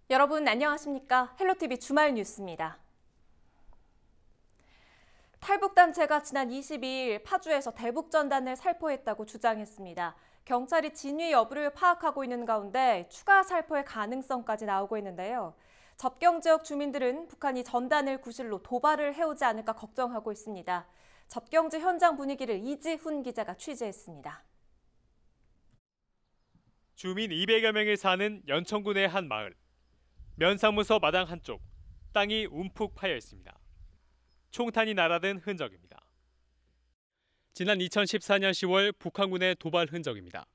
여러분 안녕하십니까? 헬로티비 주말 뉴스입니다. 탈북단체가 지난 22일 파주에서 대북전단을 살포했다고 주장했습니다. 경찰이 진위 여부를 파악하고 있는 가운데 추가 살포의 가능성까지 나오고 있는데요. 접경 지역 주민들은 북한이 전단을 구실로 도발을 해오지 않을까 걱정하고 있습니다. 접경지 현장 분위기를 이지훈 기자가 취재했습니다. 주민 200여 명이 사는 연천군의 한 마을. 면사무소 마당 한쪽, 땅이 움푹 파여 있습니다. 총탄이 날아든 흔적입니다. 지난 2014년 10월 북한군의 도발 흔적입니다.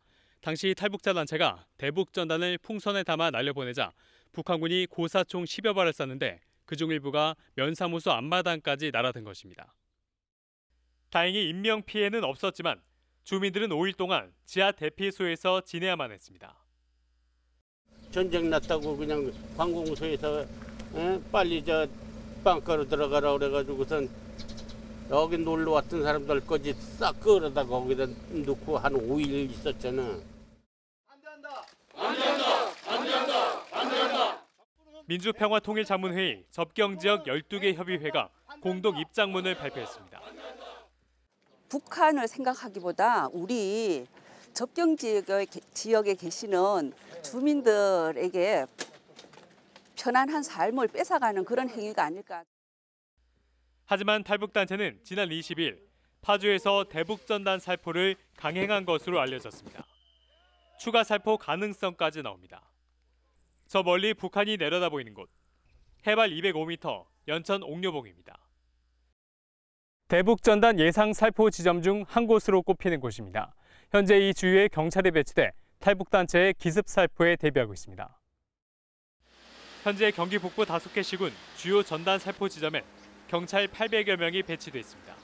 당시 탈북자 단체가 대북전단을 풍선에 담아 날려보내자 북한군이 고사총 10여 발을 쐈는데 그중 일부가 면사무소 앞마당까지 날아든 것입니다. 다행히 인명피해는 없었지만 주민들은 5일 동안 지하 대피소에서 지내야만 했습니다. 전쟁 났다고 그냥 관공서에서 빨리 저 빵가루 들어가라 그래가지고선 여기 놀러 왔던 사람들까지 싹 끌어다가 거기다 넣고 한 5일 있었잖아. 안 된다. 민주평화통일자문회의 접경지역 12개 협의회가 공동 입장문을 발표했습니다. 북한을 생각하기보다 우리 접경 지역에 계시는 주민들에게 편안한 삶을 뺏어가는 그런 행위가 아닐까. 하지만 탈북단체는 지난 20일 파주에서 대북전단 살포를 강행한 것으로 알려졌습니다. 추가 살포 가능성까지 나옵니다. 저 멀리 북한이 내려다 보이는 곳, 해발 205m 연천 옥녀봉입니다. 대북전단 예상 살포 지점 중 한 곳으로 꼽히는 곳입니다. 현재 이 주위에 경찰이 배치돼 탈북단체의 기습 살포에 대비하고 있습니다. 현재 경기 북부 5개 시군 주요 전단 살포 지점에 경찰 800여 명이 배치돼 있습니다.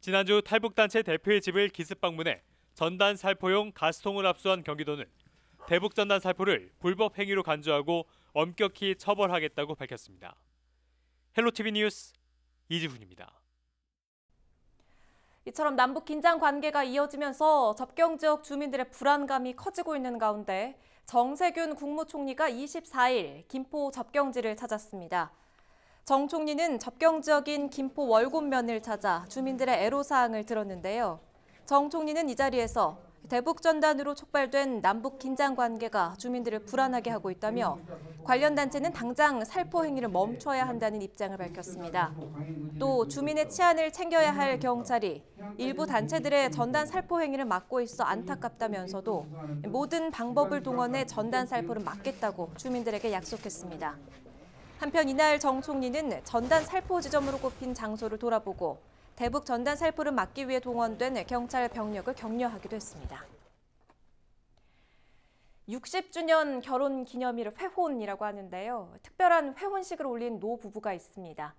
지난주 탈북단체 대표의 집을 기습 방문해 전단 살포용 가스통을 압수한 경기도는 대북전단 살포를 불법 행위로 간주하고 엄격히 처벌하겠다고 밝혔습니다. 헬로티비 뉴스 이지훈입니다. 이처럼 남북 긴장 관계가 이어지면서 접경 지역 주민들의 불안감이 커지고 있는 가운데 정세균 국무총리가 24일 김포 접경지를 찾았습니다. 정 총리는 접경 지역인 김포 월곶면을 찾아 주민들의 애로사항을 들었는데요. 정 총리는 이 자리에서 대북전단으로 촉발된 남북 긴장 관계가 주민들을 불안하게 하고 있다며 관련 단체는 당장 살포 행위를 멈춰야 한다는 입장을 밝혔습니다. 또 주민의 치안을 챙겨야 할 경찰이 일부 단체들의 전단 살포 행위를 막고 있어 안타깝다면서도 모든 방법을 동원해 전단 살포를 막겠다고 주민들에게 약속했습니다. 한편 이날 정 총리는 전단 살포 지점으로 꼽힌 장소를 돌아보고 대북 전단 살포를 막기 위해 동원된 경찰 병력을 격려하기도 했습니다. 60주년 결혼 기념일을 회혼이라고 하는데요. 특별한 회혼식을 올린 노 부부가 있습니다.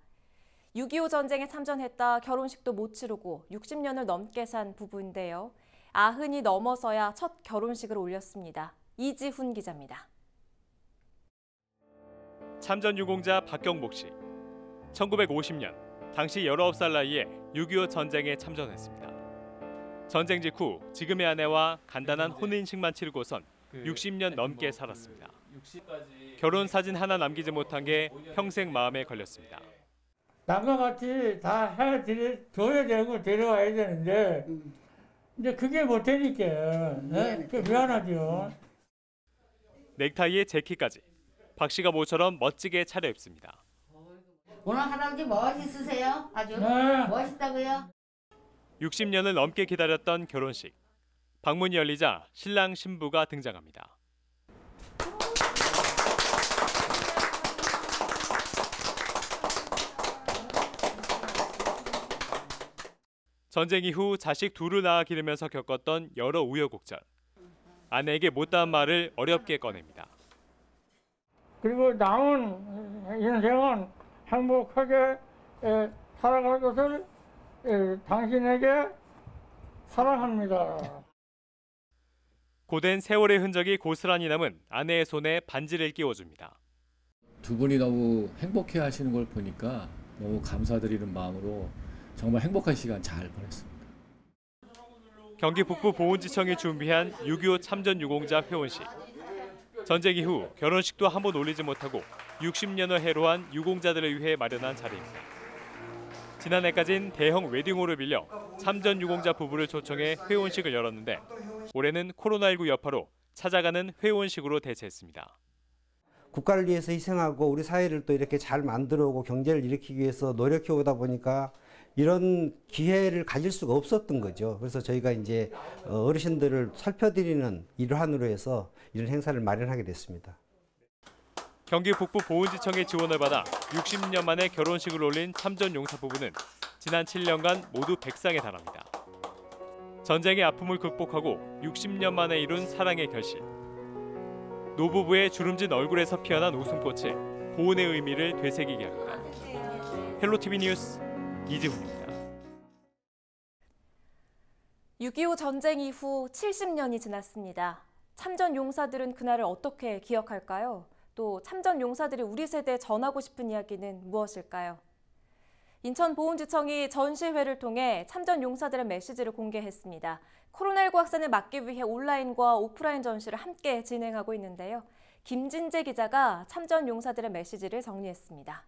6.25 전쟁에 참전했다 결혼식도 못 치르고 60년을 넘게 산 부부인데요. 90이 넘어서야 첫 결혼식을 올렸습니다. 이지훈 기자입니다. 참전 유공자 박경복 씨. 1950년 당시 19살 나이에 6.25 전쟁에 참전했습니다. 전쟁 직후 지금의 아내와 간단한 혼인식만 치르고선 60년 넘게 살았습니다. 결혼 사진 하나 남기지 못한 게 평생 마음에 걸렸습니다. 남과 같이 다 해줘야 되고 데려와야 되는데 이제 그게 못 되니까 미안하죠. 넥타이에 재킷까지 박 씨가 모처럼 멋지게 차려입습니다. 오늘 할아버지 멋있으세요? 아주 멋있다고요? 60년을 넘게 기다렸던 결혼식. 방문이 열리자 신랑 신부가 등장합니다. 전쟁 이후 자식 둘을 낳아 기르면서 겪었던 여러 우여곡절. 아내에게 못다한 말을 어렵게 꺼냅니다. 그리고 남은 인생은 행복하게 살아갈 것을 당신에게 사랑합니다. 고된 세월의 흔적이 고스란히 남은 아내의 손에 반지를 끼워줍니다. 두 분이 너무 행복해 하시는 걸 보니까 너무 감사드리는 마음으로 정말 행복한 시간 잘 보냈습니다. 경기 북부 보훈지청이 준비한 6.25 참전 유공자 회혼식. 전쟁 이후 결혼식도 한 번 올리지 못하고 60년을 해로한 유공자들을 위해 마련한 자리입니다. 지난해까진 대형 웨딩홀을 빌려 참전 유공자 부부를 초청해 회원식을 열었는데 올해는 코로나19 여파로 찾아가는 회원식으로 대체했습니다. 국가를 위해서 희생하고 우리 사회를 또 이렇게 잘 만들어오고 경제를 일으키기 위해서 노력해 오다 보니까 이런 기회를 가질 수가 없었던 거죠. 그래서 저희가 이제 어르신들을 살펴드리는 일환으로 해서 이런 행사를 마련하게 됐습니다. 경기 북부 보훈지청의 지원을 받아 60년 만에 결혼식을 올린 참전 용사 부부는 지난 7년간 모두 100상에 달합니다. 전쟁의 아픔을 극복하고 60년 만에 이룬 사랑의 결실. 노부부의 주름진 얼굴에서 피어난 웃음꽃이 보훈의 의미를 되새기게 합니다. 헬로티비 뉴스 이지훈입니다. 6.25 전쟁 이후 70년이 지났습니다. 참전 용사들은 그날을 어떻게 기억할까요? 또 참전 용사들이 우리 세대에 전하고 싶은 이야기는 무엇일까요? 인천보훈지청이 전시회를 통해 참전 용사들의 메시지를 공개했습니다. 코로나19 확산을 막기 위해 온라인과 오프라인 전시를 함께 진행하고 있는데요. 김진재 기자가 참전 용사들의 메시지를 정리했습니다.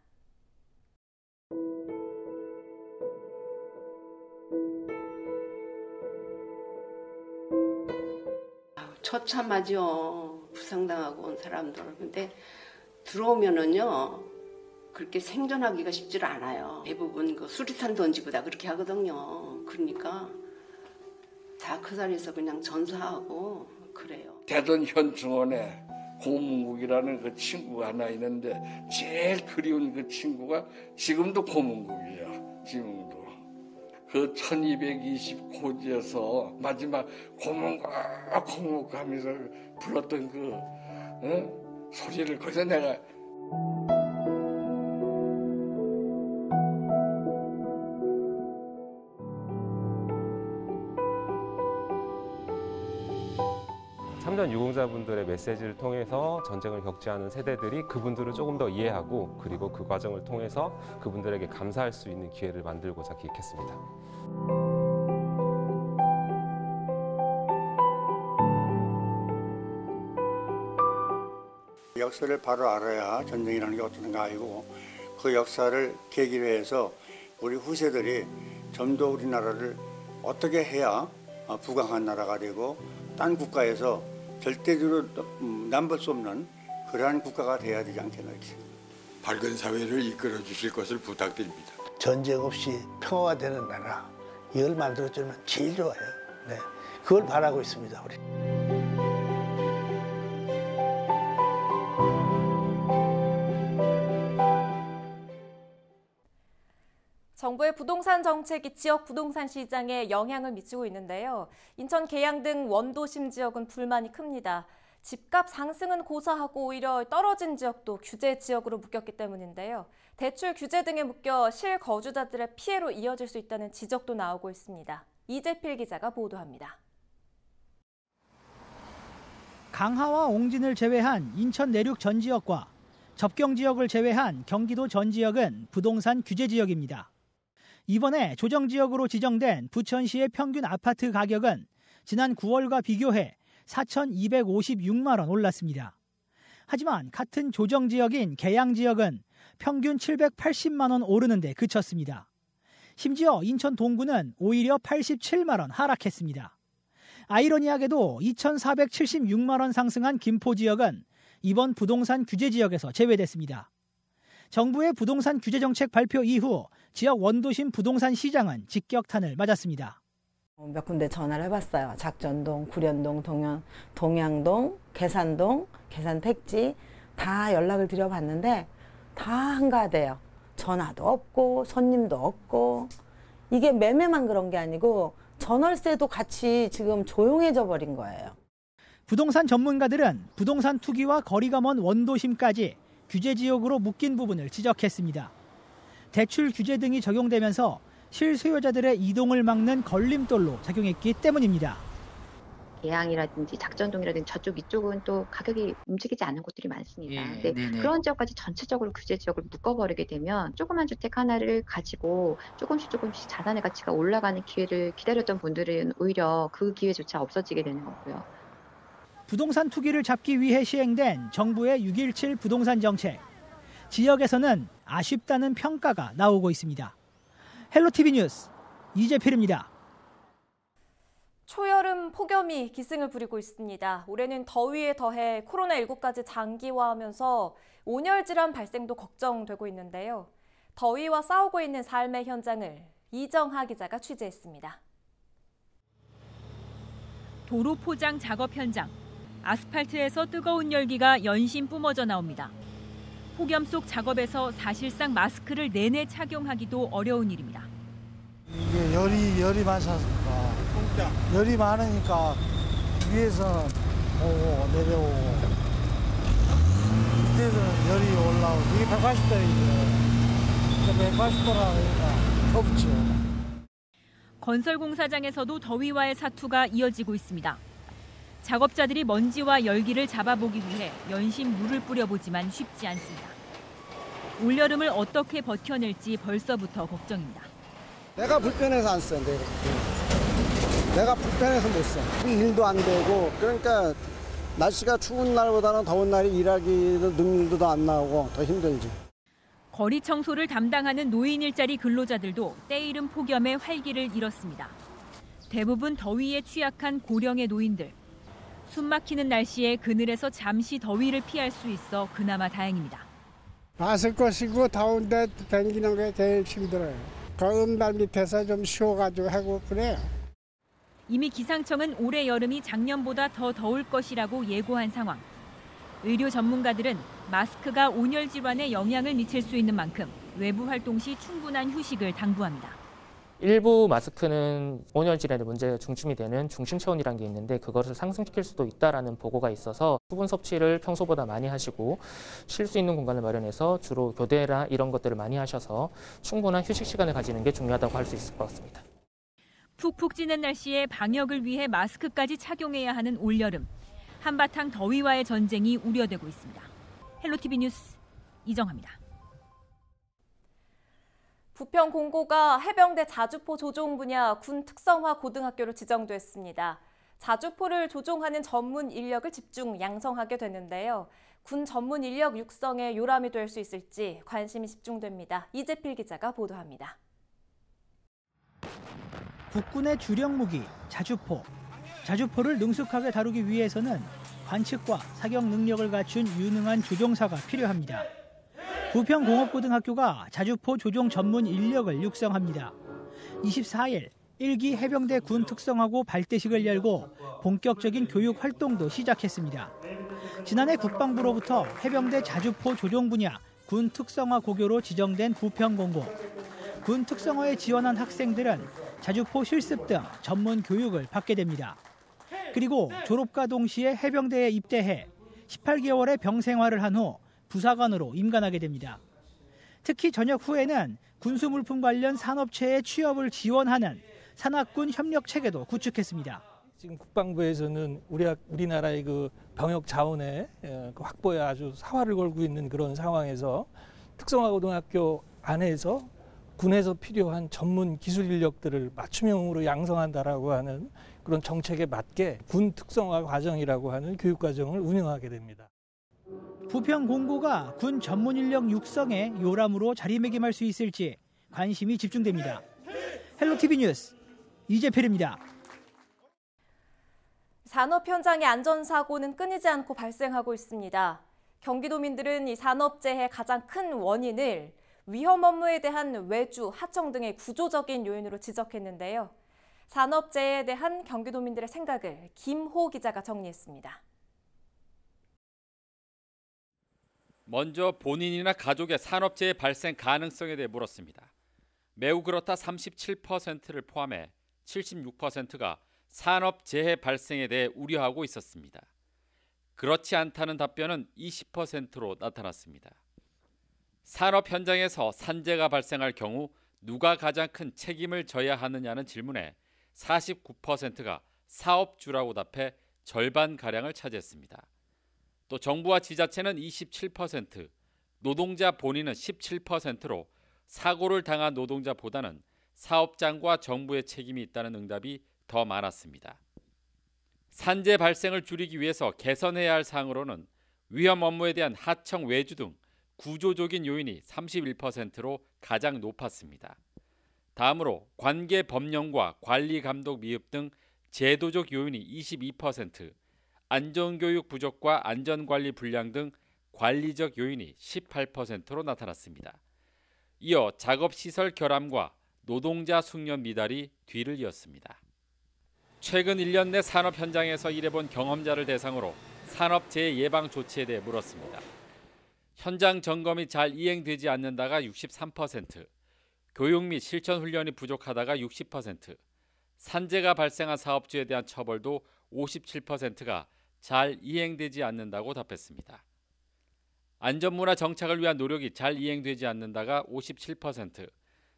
처참하죠. 부상당하고 온 사람들. 근데 들어오면은요, 그렇게 생존하기가 쉽지 않아요. 대부분 그 수리탄 던지고 다 그렇게 하거든요. 그러니까 다 그 자리에서 그냥 전사하고 그래요. 대전 현충원에 고문국이라는 그 친구가 하나 있는데 제일 그리운 그 친구가 지금도 고문국이에요. 지금도. 그 1220고지에서 마지막 고문국 하면서 불렀던 그 소리를 거기서 내가 참전 유공자분들의 메시지를 통해서 전쟁을 겪지 않은 세대들이 그분들을 조금 더 이해하고 그리고 그 과정을 통해서 그분들에게 감사할 수 있는 기회를 만들고자 기획했습니다. 역사를 바로 알아야 전쟁이라는 게 어떤가 알고 그 역사를 계기로 해서 우리 후세들이 좀 더 우리나라를 어떻게 해야 부강한 나라가 되고 딴 국가에서 절대적으로 남볼 수 없는 그러한 국가가 돼야 되지 않겠나 이렇게 생각합니다. 밝은 사회를 이끌어 주실 것을 부탁드립니다. 전쟁 없이 평화가 되는 나라 이걸 만들어주면 제일 좋아요. 네, 그걸 바라고 있습니다. 우리. 정부의 부동산 정책이 지역 부동산 시장에 영향을 미치고 있는데요. 인천 계양 등 원도심 지역은 불만이 큽니다. 집값 상승은 고사하고 오히려 떨어진 지역도 규제 지역으로 묶였기 때문인데요. 대출 규제 등에 묶여 실거주자들의 피해로 이어질 수 있다는 지적도 나오고 있습니다. 이재필 기자가 보도합니다. 강하와 옹진을 제외한 인천 내륙 전 지역과 접경 지역을 제외한 경기도 전 지역은 부동산 규제 지역입니다. 이번에 조정지역으로 지정된 부천시의 평균 아파트 가격은 지난 9월과 비교해 4,256만 원 올랐습니다. 하지만 같은 조정지역인 계양지역은 평균 780만 원 오르는 데 그쳤습니다. 심지어 인천 동구는 오히려 87만 원 하락했습니다. 아이러니하게도 2,476만 원 상승한 김포지역은 이번 부동산 규제 지역에서 제외됐습니다. 정부의 부동산 규제 정책 발표 이후 지역 원도심 부동산 시장은 직격탄을 맞았습니다. 몇 군데 전화를 해봤어요. 작전동, 구련동, 동양동, 계산동, 계산택지 다 연락을 드려봤는데 다 한가하대요. 전화도 없고 손님도 없고 이게 매매만 그런 게 아니고 전월세도 같이 지금 조용해져 버린 거예요. 부동산 전문가들은 부동산 투기와 거리가 먼 원도심까지 규제 지역으로 묶인 부분을 지적했습니다. 대출 규제 등이 적용되면서 실수요자들의 이동을 막는 걸림돌로 작용했기 때문입니다. 계양이라든지 작전동이라든지 저쪽 이쪽은 또 가격이 움직이지 않는 곳들이 많습니다. 근데 그런 지역까지 전체적으로 규제 지역을 묶어버리게 되면 조그만 주택 하나를 가지고 조금씩 자산의 가치가 올라가는 기회를 기다렸던 분들은 오히려 그 기회조차 없어지게 되는 거고요. 부동산 투기를 잡기 위해 시행된 정부의 6.17 부동산 정책. 지역에서는 아쉽다는 평가가 나오고 있습니다. 헬로티비 뉴스 이재필입니다. 초여름 폭염이 기승을 부리고 있습니다. 올해는 더위에 더해 코로나19까지 장기화하면서 온열 질환 발생도 걱정되고 있는데요. 더위와 싸우고 있는 삶의 현장을 이정하 기자가 취재했습니다. 도로 포장 작업 현장. 아스팔트에서 뜨거운 열기가 연신 뿜어져 나옵니다. 폭염 속 작업에서 사실상 마스크를 내내 착용하기도 어려운 일입니다. 이게 열이 많습니다. 열이 많으니까 위에서는 오고 내려오고 밑에서는 열이 올라오고 이게 180도이죠. 180도라니까 덥죠. 건설공사장에서도 더위와의 사투가 이어지고 있습니다. 작업자들이 먼지와 열기를 잡아보기 위해 연신 물을 뿌려보지만 쉽지 않습니다. 올여름을 어떻게 버텨낼지 벌써부터 걱정입니다. 내가 불편해서 안 써. 내가 불편해서 못 써. 일도 안 되고 그러니까 날씨가 추운 날보다는 더운 날이 일하기도 능률도 안 나오고 더 힘들지. 거리 청소를 담당하는 노인 일자리 근로자들도 때이른 폭염에 활기를 잃었습니다. 대부분 더위에 취약한 고령의 노인들. 숨 막히는 날씨에 그늘에서 잠시 더위를 피할 수 있어 그나마 다행입니다. 마스크 쓰고 더운데 다니는 게 제일 힘들어요. 거음날 밑에서 좀 쉬어가지고 하고 그래요. 이미 기상청은 올해 여름이 작년보다 더 더울 것이라고 예고한 상황. 의료 전문가들은 마스크가 온열 질환에 영향을 미칠 수 있는 만큼 외부 활동 시 충분한 휴식을 당부합니다. 일부 마스크는 온열 질환의 문제가 중심이 되는 중심 체온이라는 게 있는데 그것을 상승시킬 수도 있다라는 보고가 있어서 수분 섭취를 평소보다 많이 하시고 쉴 수 있는 공간을 마련해서 주로 교대나 이런 것들을 많이 하셔서 충분한 휴식 시간을 가지는 게 중요하다고 할 수 있을 것 같습니다. 푹푹 찌는 날씨에 방역을 위해 마스크까지 착용해야 하는 올여름. 한바탕 더위와의 전쟁이 우려되고 있습니다. 헬로티비 뉴스 이정하입니다. 부평 공고가 해병대 자주포 조종 분야 군 특성화 고등학교로 지정됐습니다. 자주포를 조종하는 전문 인력을 집중 양성하게 됐는데요. 군 전문 인력 육성에 요람이 될 수 있을지 관심이 집중됩니다. 이재필 기자가 보도합니다. 국군의 주력 무기 자주포. 자주포를 능숙하게 다루기 위해서는 관측과 사격 능력을 갖춘 유능한 조종사가 필요합니다. 부평공업고등학교가 자주포 조종 전문 인력을 육성합니다. 24일 1기 해병대 군 특성화고 발대식을 열고 본격적인 교육 활동도 시작했습니다. 지난해 국방부로부터 해병대 자주포 조종 분야 군 특성화 고교로 지정된 부평공고. 군 특성화에 지원한 학생들은 자주포 실습 등 전문 교육을 받게 됩니다. 그리고 졸업과 동시에 해병대에 입대해 18개월의 병생활을 한 후 부사관으로 임관하게 됩니다. 특히 전역 후에는 군수물품 관련 산업체의 취업을 지원하는 산학군 협력 체계도 구축했습니다. 지금 국방부에서는 우리나라의 그 병역 자원의 확보에 아주 사활을 걸고 있는 그런 상황에서 특성화고등학교 안에서 군에서 필요한 전문 기술 인력들을 맞춤형으로 양성한다라고 하는 그런 정책에 맞게 군 특성화 과정이라고 하는 교육 과정을 운영하게 됩니다. 부평 공고가 군 전문 인력 육성에 요람으로 자리매김할 수 있을지 관심이 집중됩니다. 헬로티비 뉴스 이재필입니다. 산업 현장의 안전사고는 끊이지 않고 발생하고 있습니다. 경기도민들은 이 산업재해의 가장 큰 원인을 위험 업무에 대한 외주, 하청 등의 구조적인 요인으로 지적했는데요. 산업재해에 대한 경기도민들의 생각을 김호 기자가 정리했습니다. 먼저 본인이나 가족의 산업재해 발생 가능성에 대해 물었습니다. 매우 그렇다 37%를 포함해 76%가 산업재해 발생에 대해 우려하고 있었습니다. 그렇지 않다는 답변은 20%로 나타났습니다. 산업 현장에서 산재가 발생할 경우 누가 가장 큰 책임을 져야 하느냐는 질문에 49%가 사업주라고 답해 절반가량을 차지했습니다. 또 정부와 지자체는 27%, 노동자 본인은 17%로 사고를 당한 노동자보다는 사업장과 정부의 책임이 있다는 응답이 더 많았습니다. 산재 발생을 줄이기 위해서 개선해야 할 사항으로는 위험 업무에 대한 하청 외주 등 구조적인 요인이 31%로 가장 높았습니다. 다음으로 관계 법령과 관리 감독 미흡 등 제도적 요인이 22%, 안전교육 부족과 안전관리 불량 등 관리적 요인이 18%로 나타났습니다. 이어 작업시설 결함과 노동자 숙련 미달이 뒤를 이었습니다. 최근 1년 내 산업 현장에서 일해본 경험자를 대상으로 산업재해 예방 조치에 대해 물었습니다. 현장 점검이 잘 이행되지 않는다가 63%, 교육 및 실천 훈련이 부족하다가 60%, 산재가 발생한 사업주에 대한 처벌도 57%가 잘 이행되지 않는다고 답했습니다. 안전문화 정착을 위한 노력이 잘 이행되지 않는다가 57%,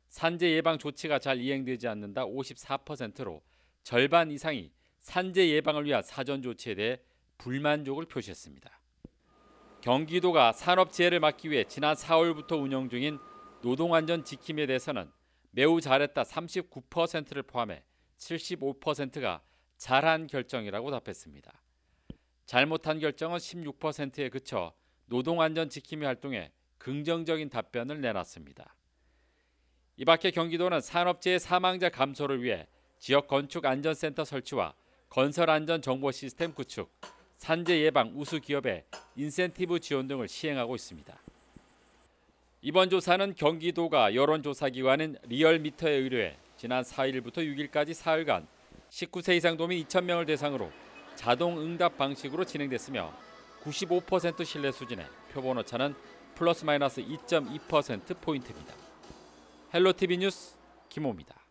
산재 예방 조치가 잘 이행되지 않는다 54%로 절반 이상이 산재 예방을 위한 사전 조치에 대해 불만족을 표시했습니다. 경기도가 산업재해를 막기 위해 지난 4월부터 운영 중인 노동안전 지킴에 대해서는 매우 잘했다 39%를 포함해 75%가 잘한 결정이라고 답했습니다. 잘못한 결정은 16%에 그쳐 노동안전 지킴이 활동에 긍정적인 답변을 내놨습니다. 이 밖에 경기도는 산업재해 사망자 감소를 위해 지역 건축 안전센터 설치와 건설 안전 정보 시스템 구축, 산재 예방 우수 기업의 인센티브 지원 등을 시행하고 있습니다. 이번 조사는 경기도가 여론조사기관인 리얼미터에 의뢰해 지난 4일부터 6일까지 사흘간 19세 이상 도민 2,000명을 대상으로 자동 응답 방식으로 진행됐으며 95% 신뢰 수준의 표본 오차는 플러스 마이너스 2.2%포인트입니다. 헬로티비 뉴스 김호입니다.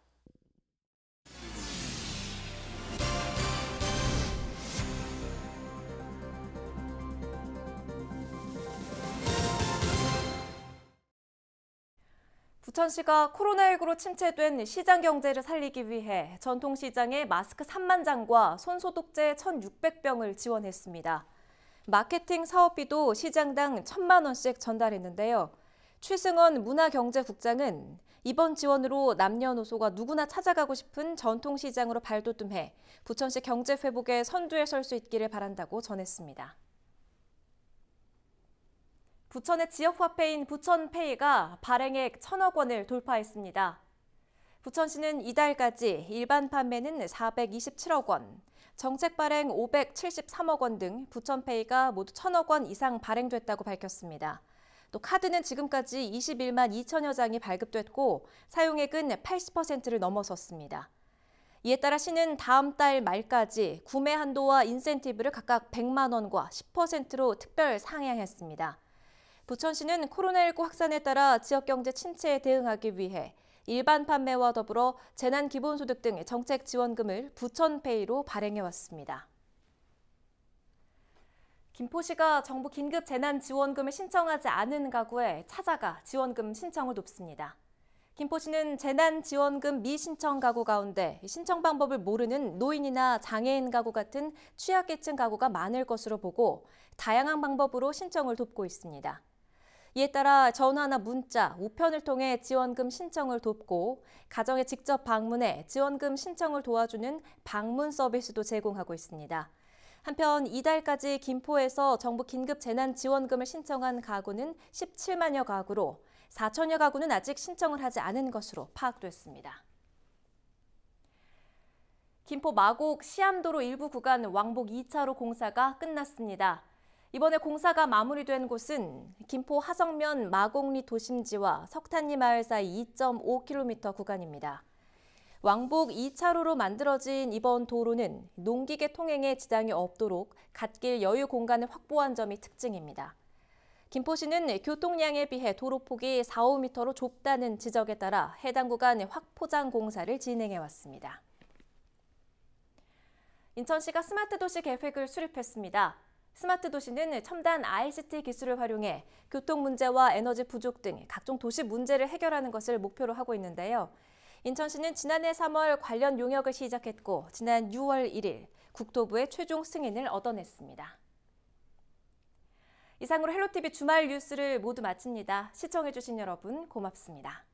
부천시가 코로나19로 침체된 시장 경제를 살리기 위해 전통시장에 마스크 3만 장과 손소독제 1,600병을 지원했습니다. 마케팅 사업비도 시장당 1,000만 원씩 전달했는데요. 최승원 문화경제국장은 이번 지원으로 남녀노소가 누구나 찾아가고 싶은 전통시장으로 발돋움해 부천시 경제 회복에 선두에 설 수 있기를 바란다고 전했습니다. 부천의 지역화폐인 부천페이가 발행액 1,000억 원을 돌파했습니다. 부천시는 이달까지 일반 판매는 427억 원, 정책 발행 573억 원 등 부천페이가 모두 1,000억 원 이상 발행됐다고 밝혔습니다. 또 카드는 지금까지 21만 2천여 장이 발급됐고 사용액은 80%를 넘어섰습니다. 이에 따라 시는 다음 달 말까지 구매 한도와 인센티브를 각각 100만 원과 10%로 특별 상향했습니다. 부천시는 코로나19 확산에 따라 지역경제 침체에 대응하기 위해 일반 판매와 더불어 재난기본소득 등의 정책 지원금을 부천페이로 발행해왔습니다. 김포시가 정부 긴급 재난지원금을 신청하지 않은 가구에 찾아가 지원금 신청을 돕습니다. 김포시는 재난지원금 미신청 가구 가운데 신청 방법을 모르는 노인이나 장애인 가구 같은 취약계층 가구가 많을 것으로 보고 다양한 방법으로 신청을 돕고 있습니다. 이에 따라 전화나 문자, 우편을 통해 지원금 신청을 돕고 가정에 직접 방문해 지원금 신청을 도와주는 방문 서비스도 제공하고 있습니다. 한편 이달까지 김포에서 정부 긴급 재난지원금을 신청한 가구는 17만여 가구로 4천여 가구는 아직 신청을 하지 않은 것으로 파악됐습니다. 김포 마곡 시암도로 일부 구간 왕복 2차로 공사가 끝났습니다. 이번에 공사가 마무리된 곳은 김포 하성면 마곡리 도심지와 석탄리 마을 사이 2.5km 구간입니다. 왕복 2차로로 만들어진 이번 도로는 농기계 통행에 지장이 없도록 갓길 여유 공간을 확보한 점이 특징입니다. 김포시는 교통량에 비해 도로폭이 4, 5m로 좁다는 지적에 따라 해당 구간 확포장 공사를 진행해왔습니다. 인천시가 스마트 도시 계획을 수립했습니다. 스마트 도시는 첨단 ICT 기술을 활용해 교통 문제와 에너지 부족 등 각종 도시 문제를 해결하는 것을 목표로 하고 있는데요. 인천시는 지난해 3월 관련 용역을 시작했고 지난 6월 1일 국토부의 최종 승인을 얻어냈습니다. 이상으로 헬로티비 주말 뉴스를 모두 마칩니다. 시청해주신 여러분 고맙습니다.